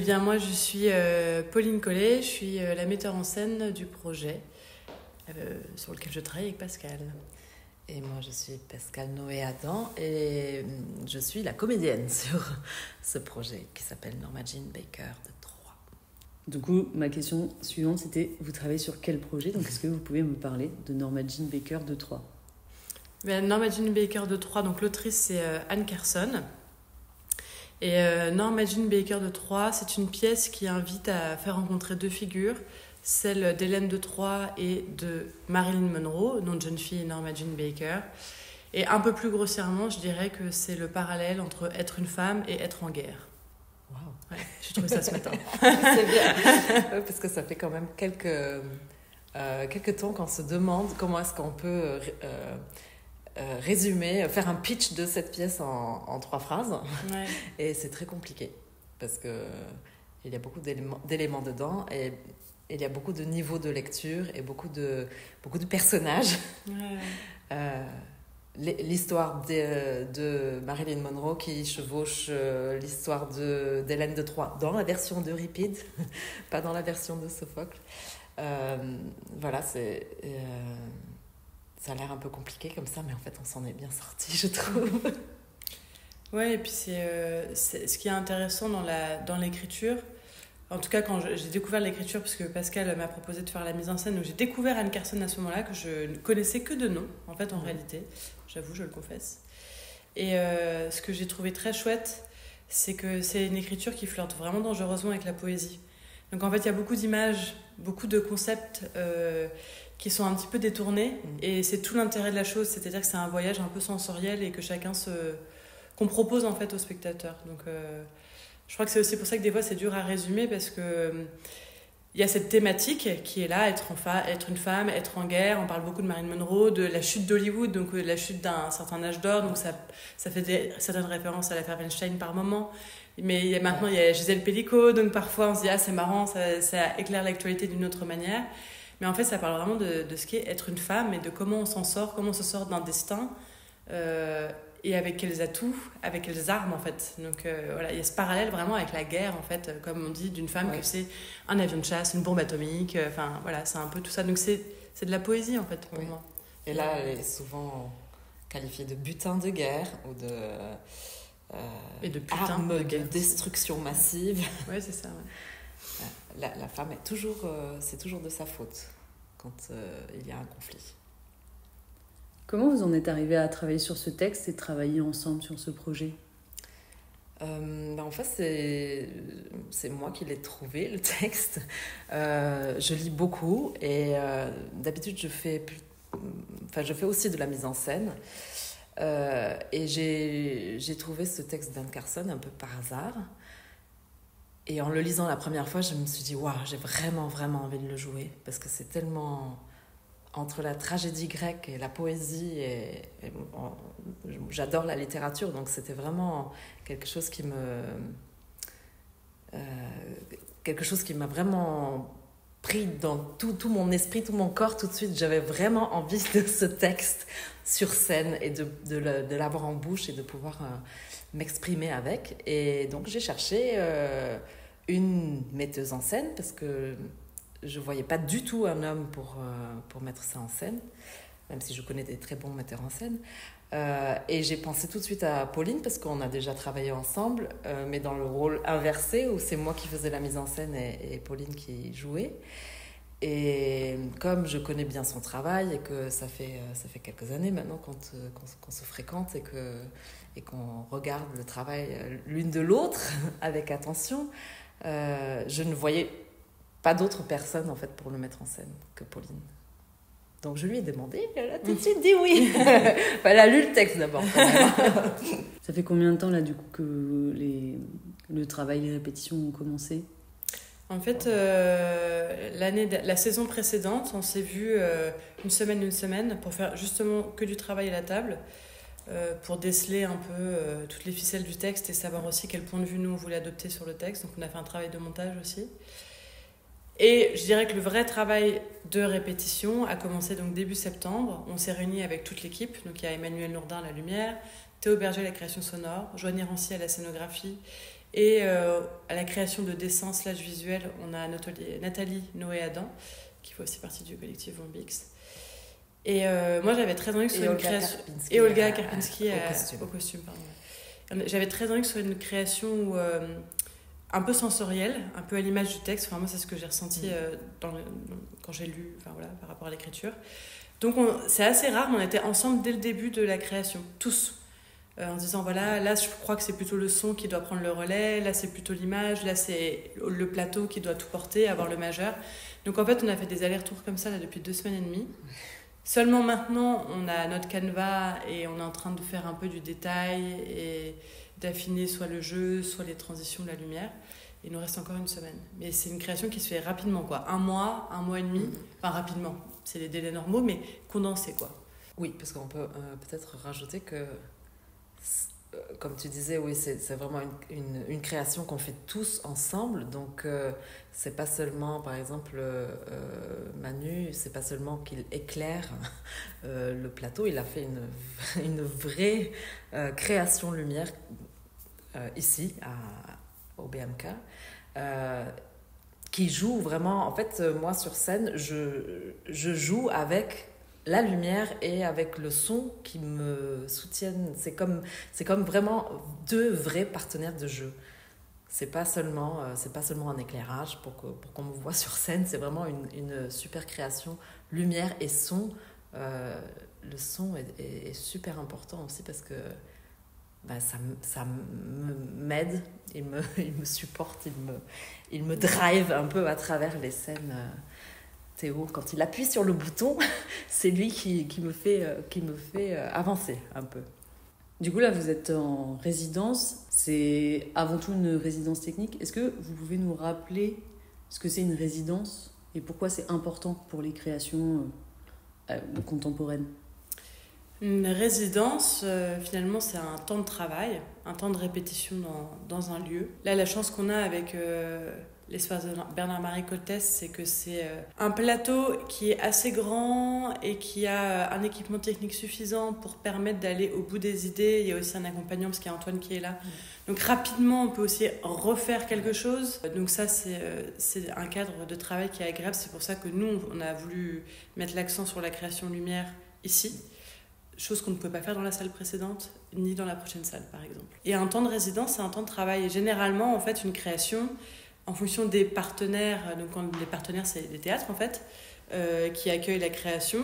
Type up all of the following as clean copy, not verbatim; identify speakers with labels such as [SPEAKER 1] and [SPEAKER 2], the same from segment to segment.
[SPEAKER 1] bien, moi, je suis Pauline Collet, je suis la metteur en scène du projet sur lequel je travaille avec Pascal.
[SPEAKER 2] Et moi, je suis Pascal Noé-Adam et je suis la comédienne sur ce projet qui s'appelle Norma Jean Baker de Troyes.
[SPEAKER 3] Du coup, ma question suivante, c'était, vous travaillez sur quel projet? Donc, est-ce que vous pouvez me parler de Norma Jean Baker de Troyes?
[SPEAKER 1] Norma Jean Baker de Troyes, donc l'autrice, c'est Anne Carson. Et Norma Jean Baker de Troyes, c'est une pièce qui invite à faire rencontrer deux figures, celle d'Hélène de Troyes et de Marilyn Monroe, nom de jeune fille Norma Jean Baker. Et un peu plus grossièrement, je dirais que c'est le parallèle entre être une femme et être en guerre.
[SPEAKER 2] Waouh!
[SPEAKER 1] Ouais, j'ai trouvé ça ce matin.
[SPEAKER 2] C'est bien, parce que ça fait quand même quelques temps qu'on se demande comment est-ce qu'on peut résumer, faire un pitch de cette pièce en 3 phrases.
[SPEAKER 1] Ouais.
[SPEAKER 2] Et c'est très compliqué, parce qu'il y a beaucoup d'éléments dedans, et il y a beaucoup de niveaux de lecture et beaucoup de personnages.
[SPEAKER 1] Ouais.
[SPEAKER 2] L'histoire de Marilyn Monroe qui chevauche l'histoire d'Hélène de Troyes dans la version d'Euripide, pas dans la version de Sophocle. Voilà, ça a l'air un peu compliqué comme ça, mais en fait on s'en est bien sorti, je trouve.
[SPEAKER 1] Ouais, et puis c'est ce qui est intéressant dans l'écriture. En tout cas, quand j'ai découvert l'écriture, parce que Pascal m'a proposé de faire la mise en scène, donc j'ai découvert Anne Carson à ce moment-là, que je ne connaissais que de nom, en fait, en réalité. J'avoue, je le confesse. Et ce que j'ai trouvé très chouette, c'est que c'est une écriture qui flirte vraiment dangereusement avec la poésie. Donc en fait, il y a beaucoup d'images, beaucoup de concepts qui sont un petit peu détournés, et c'est tout l'intérêt de la chose, c'est-à-dire que c'est un voyage un peu sensoriel et que qu'on propose en fait au spectateur. Donc je crois que c'est aussi pour ça que des fois c'est dur à résumer, parce que il y a cette thématique qui est là, être une femme, être en guerre. On parle beaucoup de Marilyn Monroe, de la chute d'Hollywood, donc la chute d'un certain âge d'or, donc ça fait certaines références à l'affaire Weinstein par moment. Mais maintenant il y a Gisèle Pellicot, donc parfois on se dit c'est marrant, ça éclaire l'actualité d'une autre manière. Mais en fait ça parle vraiment de ce qu'est être une femme et de comment on s'en sort, comment on se sort d'un destin. Et avec quels atouts, avec quelles armes en fait. Donc voilà, il y a ce parallèle vraiment avec la guerre en fait, comme on dit d'une femme, que c'est un avion de chasse, une bombe atomique, enfin voilà, c'est un peu tout ça. Donc c'est de la poésie en fait pour moi.
[SPEAKER 2] Et là, elle est souvent qualifiée de butin de guerre ou
[SPEAKER 1] et de putain
[SPEAKER 2] arme
[SPEAKER 1] de guerre,
[SPEAKER 2] de destruction massive.
[SPEAKER 1] Ouais, c'est ça. Ouais.
[SPEAKER 2] La femme est c'est toujours de sa faute quand il y a un conflit.
[SPEAKER 3] Comment vous en êtes arrivé à travailler sur ce texte et travailler ensemble sur ce projet?
[SPEAKER 2] En fait, c'est moi qui l'ai trouvé, le texte. Je lis beaucoup et d'habitude, je fais aussi de la mise en scène. Et j'ai trouvé ce texte d'Anne Carson un peu par hasard. Et en le lisant la première fois, je me suis dit, waouh, j'ai vraiment, vraiment envie de le jouer, parce que c'est tellement... Entre la tragédie grecque et la poésie, j'adore la littérature, donc c'était vraiment quelque chose qui m'a vraiment pris dans tout mon esprit, tout mon corps tout de suite. J'avais vraiment envie de ce texte sur scène et de l'avoir en bouche et de pouvoir m'exprimer avec. Et donc j'ai cherché une metteuse en scène, parce que je ne voyais pas du tout un homme pour mettre ça en scène, même si je connais des très bons metteurs en scène. Et j'ai pensé tout de suite à Pauline, parce qu'on a déjà travaillé ensemble, mais dans le rôle inversé, où c'est moi qui faisais la mise en scène et Pauline qui jouait. Et comme je connais bien son travail et que ça fait quelques années maintenant qu'on se fréquente et qu'on regarde le travail l'une de l'autre avec attention, je ne voyais pas d'autre personne en fait pour le mettre en scène que Pauline. Donc je lui ai demandé, elle a tout de suite dit oui. Elle a lu le texte d'abord quand même.
[SPEAKER 3] Ça fait combien de temps là du coup que le travail, les répétitions ont commencé?
[SPEAKER 1] En fait, la saison précédente, on s'est vu une semaine pour faire justement que du travail à la table, pour déceler un peu toutes les ficelles du texte et savoir aussi quel point de vue nous on voulait adopter sur le texte. Donc on a fait un travail de montage aussi. Et je dirais que le vrai travail de répétition a commencé donc début septembre. On s'est réunis avec toute l'équipe. Donc il y a Emmanuel Nourdin à la lumière, Théo Berger à la création sonore, Joanie Rancy à la scénographie Et à la création de dessins / visuels, on a Nathalie Noé-Adam, qui fait aussi partie du collectif Bombix. Et moi, j'avais très envie que ce soit une création... Et Olga Karpinski au costume. Pardon. J'avais très envie que ce soit une création où, un peu sensorielle, un peu à l'image du texte. Enfin, moi, c'est ce que j'ai ressenti quand j'ai lu, par rapport à l'écriture. Donc, c'est assez rare, mais on était ensemble dès le début de la création, tous. En disant, voilà, là, je crois que c'est plutôt le son qui doit prendre le relais, là, c'est plutôt l'image, là, c'est le plateau qui doit tout porter, avoir le majeur. Donc, en fait, on a fait des allers-retours comme ça là, depuis 2 semaines et demie. Seulement maintenant, on a notre canevas et on est en train de faire un peu du détail et d'affiner soit le jeu, soit les transitions de la lumière. Il nous reste encore 1 semaine. Mais c'est une création qui se fait rapidement, quoi. 1 mois, 1 mois et demi. Enfin, rapidement. C'est les délais normaux, mais condensés, quoi.
[SPEAKER 2] Oui, parce qu'on peut peut-être rajouter que, comme tu disais, oui, c'est vraiment une création qu'on fait tous ensemble. Donc, c'est pas seulement, par exemple, Manu, c'est pas seulement qu'il éclaire le plateau, il a fait une vraie création lumière ici, au BMK, qui joue vraiment. En fait, moi, sur scène, je joue avec la lumière et avec le son qui me soutiennent. C'est comme vraiment 2 vrais partenaires de jeu. C'est pas seulement un éclairage pour qu'on me voit sur scène, c'est vraiment une super création lumière et son. Le son est super important aussi parce que ça m'aide, il me supporte, il me drive un peu à travers les scènes. Théo, quand il appuie sur le bouton, c'est lui qui me fait avancer un peu.
[SPEAKER 3] Du coup, là, vous êtes en résidence. C'est avant tout une résidence technique. Est-ce que vous pouvez nous rappeler ce que c'est une résidence et pourquoi c'est important pour les créations contemporaines ?
[SPEAKER 1] Une résidence, finalement, c'est un temps de travail, un temps de répétition dans un lieu. Là, la chance qu'on a avec l'espace de Bernard-Marie Coltès, c'est que c'est un plateau qui est assez grand et qui a un équipement technique suffisant pour permettre d'aller au bout des idées. Il y a aussi un accompagnant, parce qu'il y a Antoine qui est là. Donc rapidement, on peut aussi refaire quelque chose. Donc ça, c'est un cadre de travail qui est agréable. C'est pour ça que nous, on a voulu mettre l'accent sur la création lumière ici. Chose qu'on ne pouvait pas faire dans la salle précédente, ni dans la prochaine salle, par exemple. Et un temps de résidence, c'est un temps de travail. Et généralement, en fait, une création, en fonction des partenaires, donc les partenaires, c'est les théâtres, en fait, qui accueillent la création,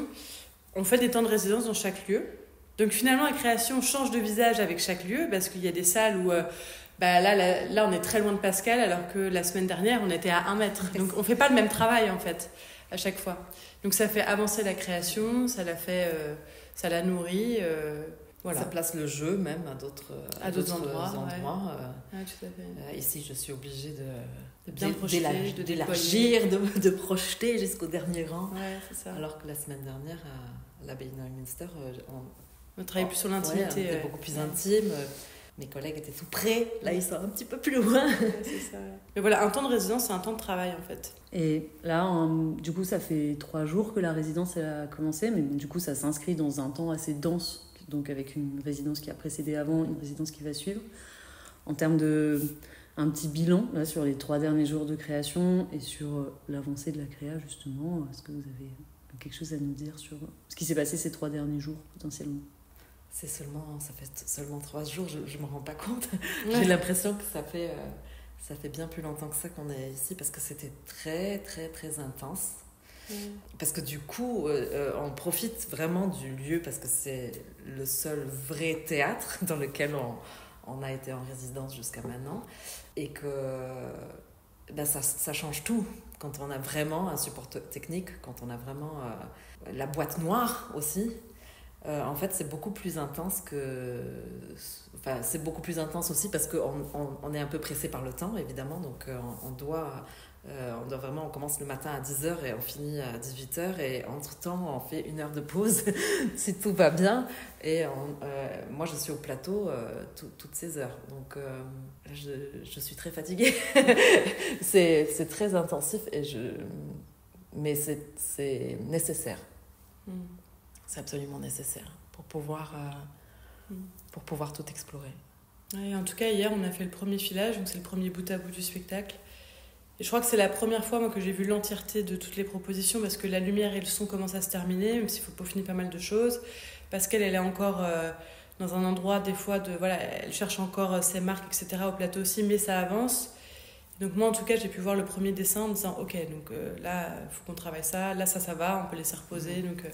[SPEAKER 1] on fait des temps de résidence dans chaque lieu. Donc finalement, la création change de visage avec chaque lieu, parce qu'il y a des salles où... là, on est très loin de Pascal, alors que la semaine dernière, on était à 1 mètre. Donc on ne fait pas le même travail, en fait, à chaque fois. Donc ça fait avancer la création, ça la nourrit, voilà.
[SPEAKER 2] Ça place le jeu même à d'autres endroits.
[SPEAKER 1] Ouais, tout à fait.
[SPEAKER 2] Ici, je suis obligée
[SPEAKER 1] de bien projeter,
[SPEAKER 2] d'élargir, de projeter jusqu'au dernier rang.
[SPEAKER 1] Ouais, c'est ça.
[SPEAKER 2] Alors que la semaine dernière, à l'abbaye de Neumünster,
[SPEAKER 1] on travaillait plus sur l'intimité.
[SPEAKER 2] On était beaucoup plus intime. Mes collègues étaient tout près. Là, ils sont un petit peu plus loin.
[SPEAKER 1] Ouais, c'est ça. Mais voilà, un temps de résidence, c'est un temps de travail, en fait.
[SPEAKER 3] Et là, du coup, ça fait 3 jours que la résidence a commencé, mais du coup, ça s'inscrit dans un temps assez dense, donc avec une résidence qui a précédé avant, une résidence qui va suivre. En termes un petit bilan là, sur les 3 derniers jours de création et sur l'avancée de la créa, justement, est-ce que vous avez quelque chose à nous dire sur ce qui s'est passé ces 3 derniers jours, potentiellement ?
[SPEAKER 2] Ça fait seulement 3 jours, je me rends pas compte. Ouais. J'ai l'impression que ça fait bien plus longtemps que ça qu'on est ici, parce que c'était très, très, très intense. Parce que du coup, on profite vraiment du lieu, parce que c'est le seul vrai théâtre dans lequel on a été en résidence jusqu'à maintenant. Et que ça change tout. Quand on a vraiment un support technique, quand on a vraiment la boîte noire aussi. En fait, c'est beaucoup plus intense c'est beaucoup plus intense aussi parce qu'on est un peu pressé par le temps, évidemment. Donc, on doit vraiment... On commence le matin à 10h et on finit à 18h. Et entre-temps, on fait 1 heure de pause, si tout va bien. Et moi, je suis au plateau toutes ces heures. Donc, je suis très fatiguée. c'est très intensif, mais c'est nécessaire. C'est absolument nécessaire pour pouvoir tout explorer.
[SPEAKER 1] Ouais, en tout cas, hier, on a fait le premier filage, donc c'est le premier bout à bout du spectacle. Et je crois que c'est la première fois moi, que j'ai vu l'entièreté de toutes les propositions, parce que la lumière et le son commencent à se terminer, même s'il faut peaufiner pas mal de choses. Pascal, elle est encore dans un endroit, des fois, voilà, elle cherche encore ses marques, etc. au plateau aussi, mais ça avance. Donc moi, en tout cas, j'ai pu voir le premier dessin en me disant, ok, donc là, il faut qu'on travaille ça, là, ça va, on peut laisser reposer. Donc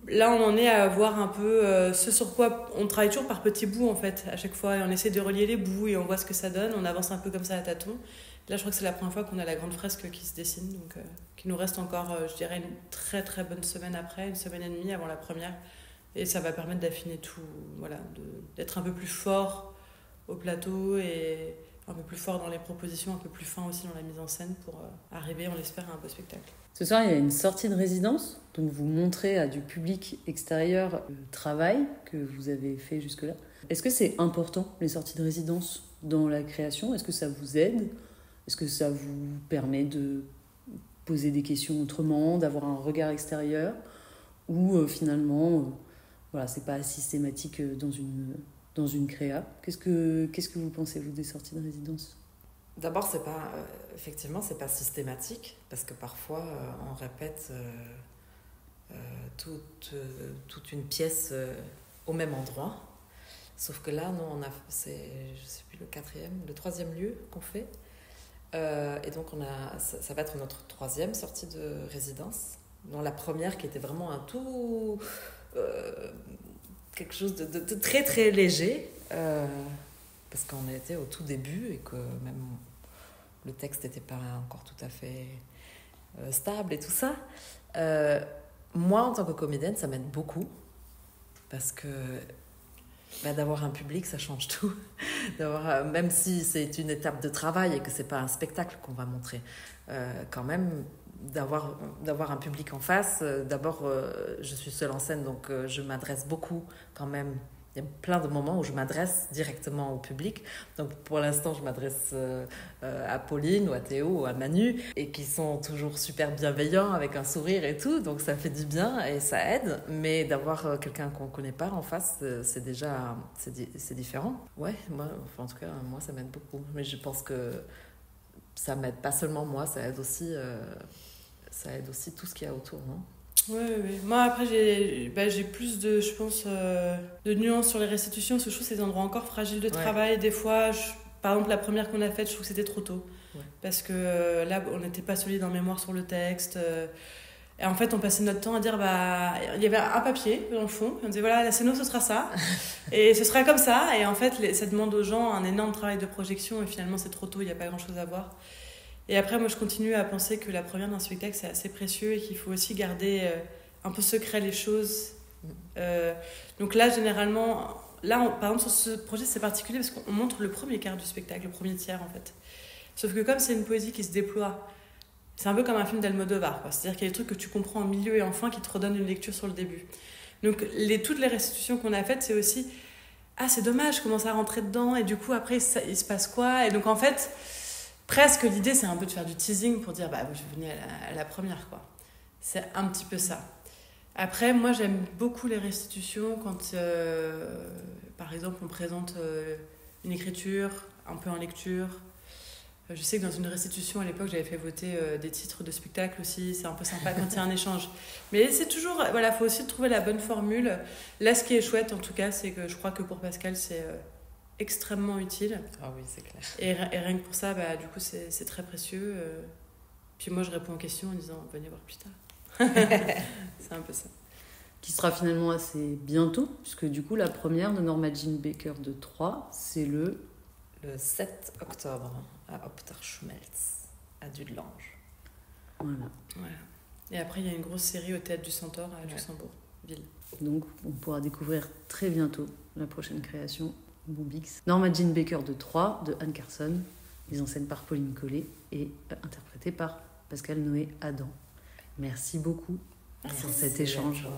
[SPEAKER 1] là, on en est à voir un peu ce sur quoi on travaille toujours par petits bouts, en fait, à chaque fois. Et on essaie de relier les bouts et on voit ce que ça donne. On avance un peu comme ça à tâtons. Là, je crois que c'est la première fois qu'on a la grande fresque qui se dessine, donc qui nous reste encore, je dirais, une très très bonne semaine après, une semaine et demie avant la première. Et ça va permettre d'affiner tout, voilà, d'être un peu plus fort au plateau et un peu plus fort dans les propositions, un peu plus fin aussi dans la mise en scène pour arriver, on l'espère, à un beau spectacle.
[SPEAKER 3] Ce soir, il y a une sortie de résidence, donc vous montrez à du public extérieur le travail que vous avez fait jusque-là. Est-ce que c'est important, les sorties de résidence, dans la création ? Est-ce que ça vous aide ? Est-ce que ça vous permet de poser des questions autrement, d'avoir un regard extérieur ? Ou finalement, voilà, c'est pas systématique dans une créa ? Qu'est-ce que vous pensez, vous, des sorties de résidence ?
[SPEAKER 2] D'abord, effectivement, c'est pas systématique, parce que parfois, on répète toute une pièce au même endroit. Sauf que là, nous, c'est, je sais plus, le troisième lieu qu'on fait. Et donc, ça va être notre troisième sortie de résidence. Dans la première, qui était vraiment quelque chose de très, très léger. Parce qu'on était au tout début et que même le texte n'était pas encore tout à fait stable et tout ça. Moi, en tant que comédienne, ça m'aide beaucoup parce que d'avoir un public, ça change tout. Même si c'est une étape de travail et que ce n'est pas un spectacle qu'on va montrer, quand même, d'avoir un public en face. D'abord, je suis seule en scène, donc je m'adresse beaucoup quand même. Il y a plein de moments où je m'adresse directement au public. Donc pour l'instant, je m'adresse à Pauline ou à Théo ou à Manu et qui sont toujours super bienveillants avec un sourire et tout. Donc ça fait du bien et ça aide. Mais d'avoir quelqu'un qu'on ne connaît pas en face, c'est déjà c'est différent. Ouais, en tout cas, moi, ça m'aide beaucoup. Mais je pense que ça m'aide pas seulement moi, ça aide aussi tout ce qu'il y a autour, non ?
[SPEAKER 1] Oui. Moi, après, j'ai plus de, je pense, de nuances sur les restitutions, parce que je trouve que c'est des endroits encore fragiles de travail. Des fois, par exemple, la première qu'on a faite, je trouve que c'était trop tôt. Ouais. Parce que là, on n'était pas solide en mémoire sur le texte. Et en fait, on passait notre temps à dire, il y avait un papier dans le fond. Et on disait, voilà, la scéno, ce sera ça. Et ce sera comme ça. Et en fait, ça demande aux gens un énorme travail de projection. Et finalement, c'est trop tôt, il n'y a pas grand-chose à voir. Et après, moi, je continue à penser que la première d'un spectacle, c'est assez précieux et qu'il faut aussi garder un peu secret les choses. Donc là, généralement, par exemple, sur ce projet, c'est particulier parce qu'on montre le premier quart du spectacle, le premier tiers, en fait. Sauf que comme c'est une poésie qui se déploie, c'est un peu comme un film d'Almodovar, quoi. C'est-à-dire qu'il y a des trucs que tu comprends en milieu et en fin qui te redonnent une lecture sur le début. Donc, toutes les restitutions qu'on a faites, c'est aussi « Ah, c'est dommage, je commence à rentrer dedans, et du coup, après, il se passe quoi ?» Et donc, en fait... Presque l'idée, c'est un peu de faire du teasing pour dire je venais à la première, quoi. C'est un petit peu ça. Après, moi, j'aime beaucoup les restitutions quand, par exemple, on présente une écriture un peu en lecture. Je sais que dans une restitution, à l'époque, j'avais fait voter des titres de spectacle aussi. C'est un peu sympa quand il y a un échange. Mais c'est toujours... Voilà, il faut aussi trouver la bonne formule. Là, ce qui est chouette, en tout cas, c'est que je crois que pour Pascal, c'est... extrêmement utile.
[SPEAKER 2] Ah oui, c'est clair.
[SPEAKER 1] Et rien que pour ça, du coup, c'est très précieux. Puis moi, je réponds aux questions en disant « Venez voir plus tard ». C'est un peu ça.
[SPEAKER 3] Qui sera finalement assez bientôt, puisque du coup, la première de Norma Jean Baker de 3, c'est le
[SPEAKER 2] 7 octobre à Opterschmelz, à Dudelange.
[SPEAKER 3] Voilà.
[SPEAKER 1] Et après, il y a une grosse série au Théâtre du Centaure à Luxembourg, ville.
[SPEAKER 3] Donc, on pourra découvrir très bientôt la prochaine création. Bombix. Norma Jean Baker de 3, de Anne Carson, mise en scène par Pauline Collet et interprétée par Pascal Noé Adam. Merci beaucoup pour cet échange.